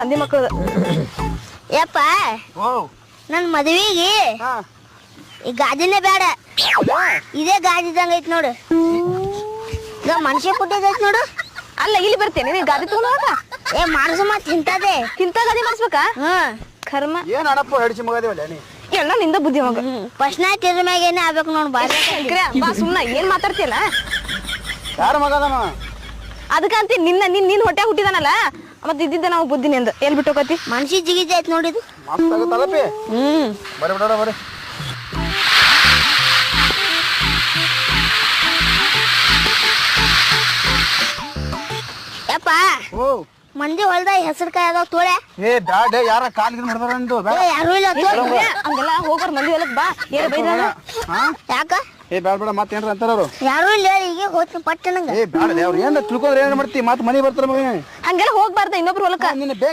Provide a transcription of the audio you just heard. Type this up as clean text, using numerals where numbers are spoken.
ಮಂದಿ ಮಕ್ಕಳದ ಯಪ್ಪ ನನ್ ಮದ್ವಿಗೆ ಈ ಗಾಜಿನೇ ಬೇಡ ಇದೇ ಗಾಜಿ ಇದ್ದಂಗ ಐತ್ ನೋಡು ಈಗ ಮನುಷ್ಯ ಪುಟ್ಟಿದೈತ್ ನೋಡು ಅಲ್ಲ ಇಲ್ಲಿ ಬರ್ತೇನೆ ನೀನ್ ಗಾದಿ ತಗೊಂಡಾಗ ಏ ಮಾಡ್ಸು ಮತ್ ತಿಂತದೆ ಇಂತ ಗಾದಿ ಮಾಡಿಸ್ಬೇಕಾ ಕರ್ಮ ಏನ್ ಅಡಪ್ಪ ಹಡಿಸಿ ಮಗದೇವಲ್ಲ ನೀ ಎಲ್ಲ ನಿಂದ ಬುದ್ಧಿ ಮಗ ಫಸ್ಟ್ ನೈಟ್ ಇದ್ರ ಮ್ಯಾಗ ಏನೇ ಆಗ್ಬೇಕು ನೋಡ್ ಬಾರಿ ಬಾ ಸುಮ್ನ ಏನ್ ಮಾತಾಡ್ತಿಯಲ್ಲ ಯಾರ ಮಗದನ ಅದಕ್ಕಂತ ನಿನ್ನ ಹೊಟ್ಟೆ ಹುಟ್ಟಿದಾನಲ್ಲ ಮತ್ ಇದ್ದಿದ್ದ ನಾವು ಬುದ್ಧಿನಿ ಅಂದ ಎಲ್ ಬಿಟ್ಟು ಹೋಗತಿ ಮನ್ಸಿ ಜಿಗಿಜ ಐತ್ ನೋಡಿದು ಮಸ್ತ್ ಆಗತ್ತಲ್ಲಪ್ಪಿ ಬರೀ ಬಿಡೋಣ ಬರೀ ಯಪ್ಪ ಮಂದಿ ಹೊಲ್ದಾಗ ಹೆಸರುಕಾಯಿ ಅದಾವ ತೋಳೆ ಏ ಬ್ಯಾಡ ಯಾರ ಕಾಲ್ ಗಿಲ್ ಮಾಡ್ತಾರ ಅಂದು ಯಾರು ಇಲ್ಲ ಹಂಗೆಲ್ಲ ಹೋಗೋರ್ ಮಂದಿ ಹೊಲಕ್ ಬಾ ಏನ ಬೈದಾರ ಯಾಕ ಏ ಬ್ಯಾಡ ಬೇಡ ಮತ್ತೆ ಏನ್ರ ಅಂತಾರ ಅವ್ರು ಯಾರು ಇಲ್ಲ ಈಗ ಹೋಗ್ತೀನಿ ಪಟ್ಟಣಂಗ ಏ ಬ್ಯಾಡ ಅವ್ರು ಏನ್ ತಿಳ್ಕೊಂಡ್ರೆ ಏನ್ ಮಾಡ್ತಿ ಮತ್ ಮನಿ ಬರ್ತಾರ ಮಗ ಹಂಗೆಲ್ಲ ಹೋಗ್ಬಾರ್ದ ಇನ್ನೊಬ್ರು ಹೊಲಕ್ಕ ನಿನ್ನ ಬೇಕು